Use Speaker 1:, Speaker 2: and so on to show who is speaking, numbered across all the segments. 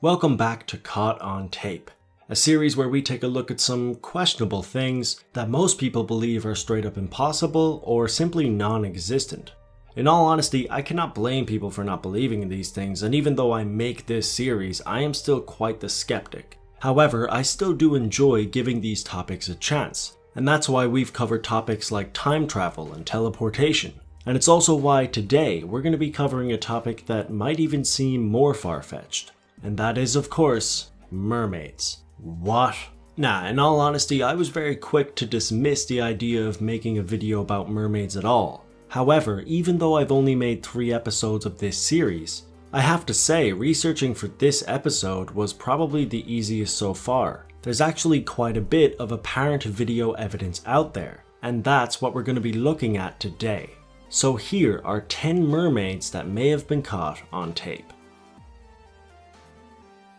Speaker 1: Welcome back to Caught on Tape, a series where we take a look at some questionable things that most people believe are straight up impossible or simply non-existent. In all honesty, I cannot blame people for not believing in these things, and even though I make this series, I am still quite the skeptic. However, I still do enjoy giving these topics a chance, and that's why we've covered topics like time travel and teleportation. And it's also why today we're going to be covering a topic that might even seem more far-fetched. And that is, of course, mermaids. What? Nah, in all honesty, I was very quick to dismiss the idea of making a video about mermaids at all. However, even though I've only made 3 episodes of this series, I have to say researching for this episode was probably the easiest so far. There's actually quite a bit of apparent video evidence out there, and that's what we're going to be looking at today. So here are 10 mermaids that may have been caught on tape.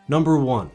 Speaker 1: Number 1.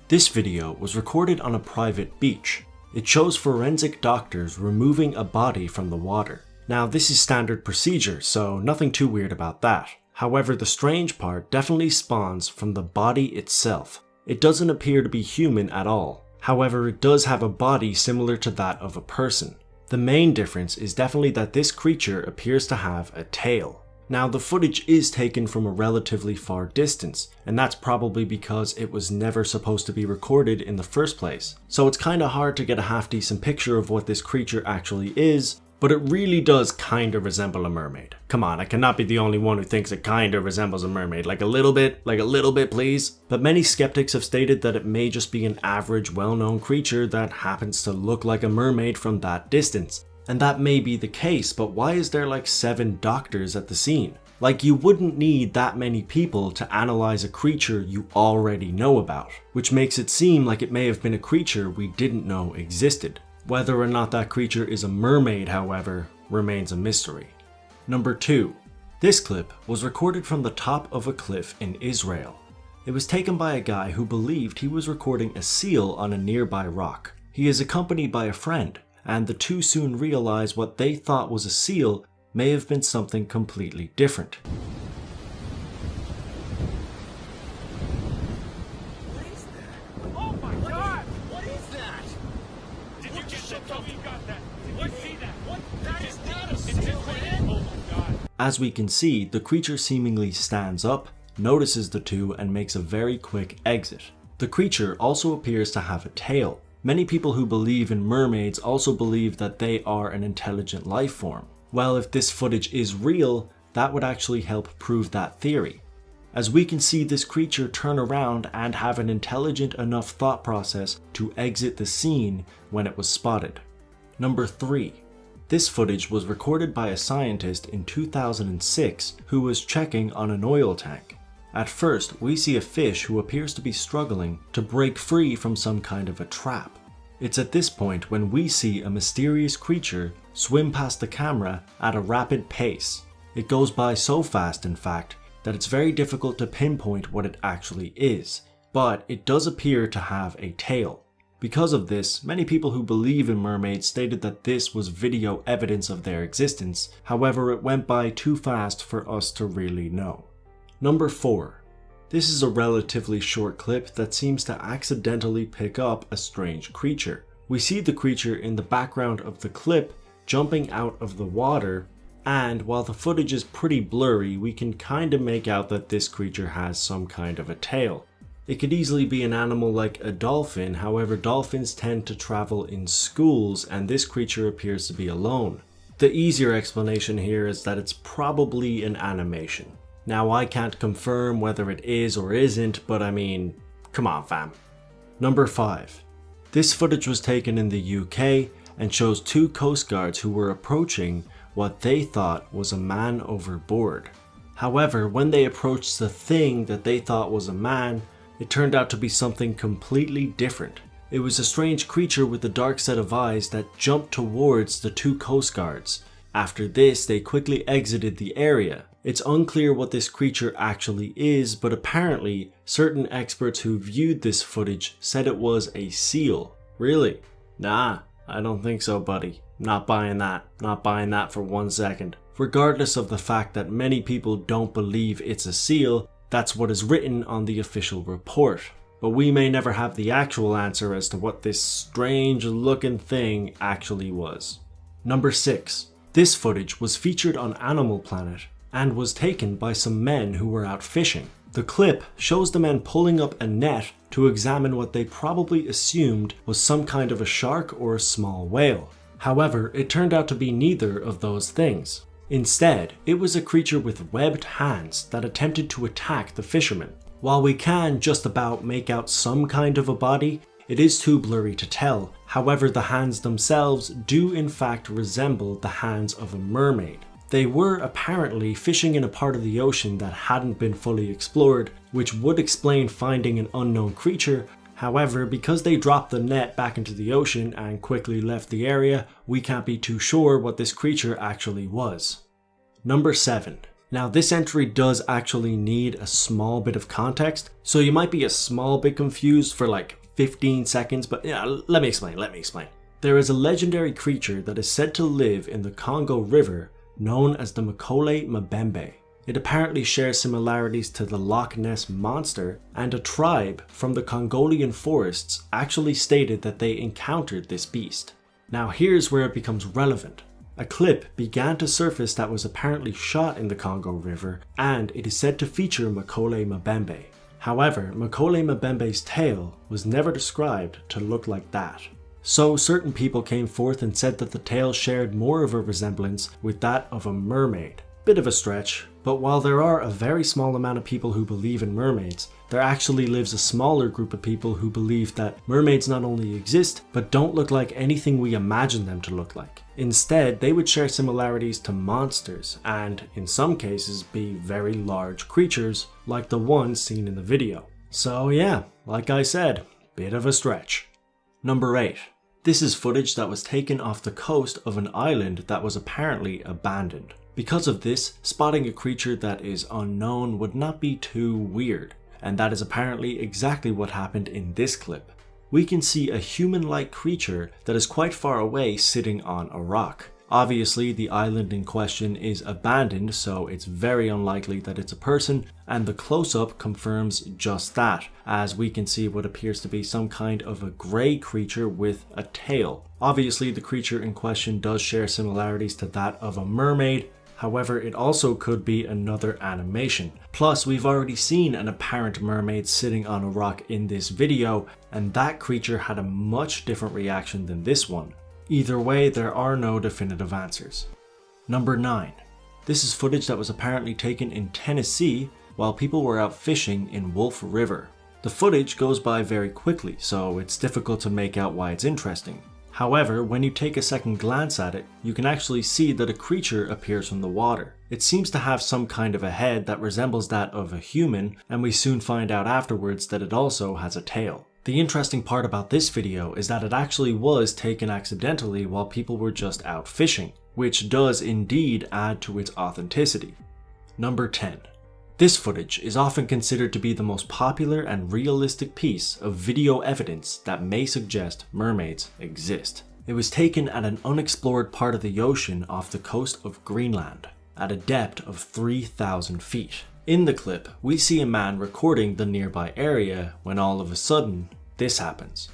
Speaker 1: This video was recorded on a private beach. It shows forensic doctors removing a body from the water. Now this is standard procedure, so nothing too weird about that. However, the strange part definitely spawns from the body itself. It doesn't appear to be human at all. However, it does have a body similar to that of a person. The main difference is definitely that this creature appears to have a tail. Now the footage is taken from a relatively far distance, and that's probably because it was never supposed to be recorded in the first place. So it's kinda hard to get a half decent picture of what this creature actually is, but it really does kinda resemble a mermaid. Come on, I cannot be the only one who thinks it kinda resembles a mermaid. Like a little bit please. But many skeptics have stated that it may just be an average well-known creature that happens to look like a mermaid from that distance. And that may be the case, but why is there like 7 doctors at the scene? Like, you wouldn't need that many people to analyze a creature you already know about, which makes it seem like it may have been a creature we didn't know existed. Whether or not that creature is a mermaid, however, remains a mystery. Number 2. This clip was recorded from the top of a cliff in Israel. It was taken by a guy who believed he was recording a seal on a nearby rock. He is accompanied by a friend, and the two soon realize what they thought was a seal may have been something completely different.
Speaker 2: What is that? Oh my god! What is that? Did you get that? Tell me you got that. Did you see that? What? That is not a seal, man! Oh my god.
Speaker 1: As we can see, the creature seemingly stands up, notices the two, and makes a very quick exit. The creature also appears to have a tail. Many people who believe in mermaids also believe that they are an intelligent life form. Well, if this footage is real, that would actually help prove that theory. As we can see this creature turn around and have an intelligent enough thought process to exit the scene when it was spotted. Number 3. This footage was recorded by a scientist in 2006 who was checking on an oil tank. At first, we see a fish who appears to be struggling to break free from some kind of a trap. It's at this point when we see a mysterious creature swim past the camera at a rapid pace. It goes by so fast, in fact, that it's very difficult to pinpoint what it actually is, but it does appear to have a tail. Because of this, many people who believe in mermaids stated that this was video evidence of their existence. However, it went by too fast for us to really know. Number 4. This is a relatively short clip that seems to accidentally pick up a strange creature. We see the creature in the background of the clip jumping out of the water, and while the footage is pretty blurry, we can kinda make out that this creature has some kind of a tail. It could easily be an animal like a dolphin, however dolphins tend to travel in schools and this creature appears to be alone. The easier explanation here is that it's probably an animation. Now I can't confirm whether it is or isn't, but I mean, come on fam. Number 5. This footage was taken in the UK and shows 2 coast guards who were approaching what they thought was a man overboard. However, when they approached the thing that they thought was a man, it turned out to be something completely different. It was a strange creature with a dark set of eyes that jumped towards the 2 coast guards. After this, they quickly exited the area. It's unclear what this creature actually is, but apparently certain experts who viewed this footage said it was a seal. Really? Nah, I don't think so, buddy. Not buying that. Not buying that for 1 second. Regardless of the fact that many people don't believe it's a seal, That's what is written on the official report, but we may never have the actual answer as to what this strange looking thing actually was. Number 6. This footage was featured on Animal Planet and was taken by some men who were out fishing. The clip shows the men pulling up a net to examine what they probably assumed was some kind of a shark or a small whale. However, it turned out to be neither of those things. Instead, it was a creature with webbed hands that attempted to attack the fishermen. While we can just about make out some kind of a body, it is too blurry to tell. However, the hands themselves do in fact resemble the hands of a mermaid. They were apparently fishing in a part of the ocean that hadn't been fully explored, which would explain finding an unknown creature. However, because they dropped the net back into the ocean and quickly left the area, we can't be too sure what this creature actually was. Number 7. Now this entry does actually need a small bit of context, so you might be a small bit confused for like 15 seconds, but yeah, let me explain. There is a legendary creature that is said to live in the Congo River known as the Makole Mbembe. It apparently shares similarities to the Loch Ness Monster, and a tribe from the Congolian forests actually stated that they encountered this beast. Now here's where it becomes relevant. A clip began to surface that was apparently shot in the Congo River, and it is said to feature Makole Mbembe. However, Makole Mbembe's tail was never described to look like that. So certain people came forth and said that the tail shared more of a resemblance with that of a mermaid. Bit of a stretch, but while there are a very small amount of people who believe in mermaids, there actually lives a smaller group of people who believe that mermaids not only exist, but don't look like anything we imagine them to look like. Instead, they would share similarities to monsters, and in some cases be very large creatures, like the one seen in the video. So yeah, like I said, bit of a stretch. Number 8. This is footage that was taken off the coast of an island that was apparently abandoned. Because of this, spotting a creature that is unknown would not be too weird, and that is apparently exactly what happened in this clip. We can see a human-like creature that is quite far away sitting on a rock. Obviously, the island in question is abandoned, so it's very unlikely that it's a person, and the close-up confirms just that, as we can see what appears to be some kind of a grey creature with a tail. Obviously, the creature in question does share similarities to that of a mermaid. However, it also could be another animation. Plus, we've already seen an apparent mermaid sitting on a rock in this video, and that creature had a much different reaction than this one. Either way, there are no definitive answers. Number 9. This is footage that was apparently taken in Tennessee while people were out fishing in Wolf River. The footage goes by very quickly, so it's difficult to make out why it's interesting. However, when you take a second glance at it, you can actually see that a creature appears from the water. It seems to have some kind of a head that resembles that of a human, and we soon find out afterwards that it also has a tail. The interesting part about this video is that it actually was taken accidentally while people were just out fishing, which does indeed add to its authenticity. Number 10. This footage is often considered to be the most popular and realistic piece of video evidence that may suggest mermaids exist. It was taken at an unexplored part of the ocean off the coast of Greenland, at a depth of 3,000 feet. In the clip, we see a man recording the nearby area when all of a sudden, this happens.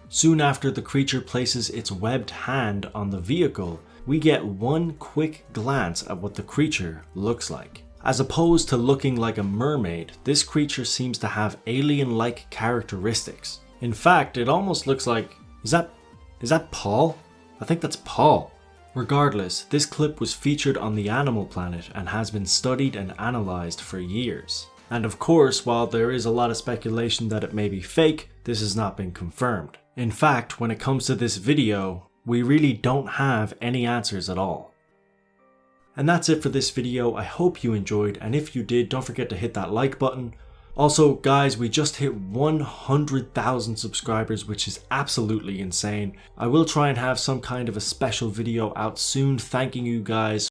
Speaker 1: Soon after the creature places its webbed hand on the vehicle, we get one quick glance at what the creature looks like. As opposed to looking like a mermaid, this creature seems to have alien-like characteristics. In fact, it almost looks like... Is that Paul? I think that's Paul. Regardless, this clip was featured on the Animal Planet and has been studied and analysed for years. And of course, while there is a lot of speculation that it may be fake, this has not been confirmed. In fact, when it comes to this video, we really don't have any answers at all. And that's it for this video. I hope you enjoyed, and if you did, don't forget to hit that like button. Also, guys, we just hit 100,000 subscribers, which is absolutely insane. I will try and have some kind of a special video out soon thanking you guys